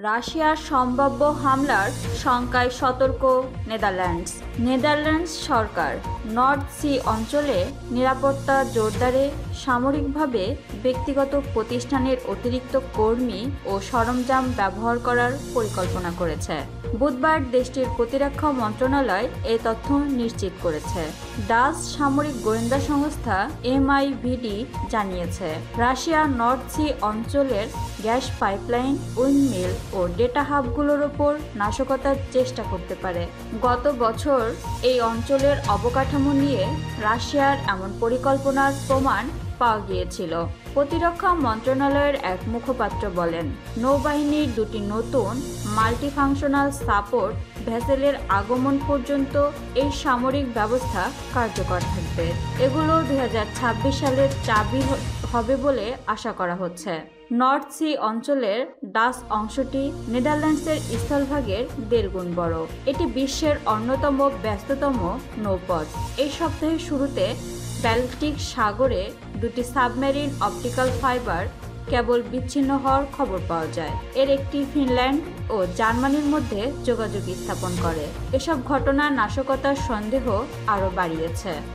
রাশিয়ার সম্ভাব্য হামলার শঙ্কায় সতর্ক নেদারল্যান্ডস। নেদারল্যান্ডস সরকার নর্থ সি অঞ্চলে নিরাপত্তা জোরদারে সামরিকভাবে ব্যক্তিগত প্রতিষ্ঠানের অতিরিক্ত কর্মী ও সরঞ্জাম ব্যবহার করার পরিকল্পনা করেছে। বুধবার দেশটির প্রতিরক্ষা মন্ত্রণালয় এই তথ্য নিশ্চিত করেছে। ডাচ সামরিক গোয়েন্দা সংস্থা MIVD জানিয়েছে, রাশিয়া নর্থ সি অঞ্চলের গ্যাস পাইপলাইন, উইন্ডমিল ও ডেটা হাবগুলোর ওপর নাশকতার চেষ্টা করতে পারে। গত বছর এই অঞ্চলের অবকাঠামো নিয়ে রাশিয়ার এমন পরিকল্পনার প্রমাণ পাওয়া গিয়েছিল। প্রতিরক্ষা মন্ত্রণালয়ের এক মুখপাত্র বলেন, নৌবাহিনীর দুটি নতুন মাল্টিফাংশনাল সাপোর্ট ভেসেলের আগমন পর্যন্ত এই সামরিক ব্যবস্থা কার্যকর থাকবে। এগুলো 2026 সালের চাবি হবে বলে আশা করা হচ্ছে। নর্থ সি অঞ্চলের ডাচ অংশটি নেদারল্যান্ডসের স্থলভাগের 1.5 গুণ বড়। এটি বিশ্বের অন্যতম ব্যস্ততম নৌপথ। এই সপ্তাহের শুরুতে ব্যালটিক সাগরে দুটি সাবমেরিন অপটিক্যাল ফাইবার কেবল বিচ্ছিন্ন হওয়ার খবর পাওয়া যায়। এর একটি ফিনল্যান্ড ও জার্মানির মধ্যে যোগাযোগ স্থাপন করে। এসব ঘটনা নাশকতার সন্দেহ আরও বাড়িয়েছে।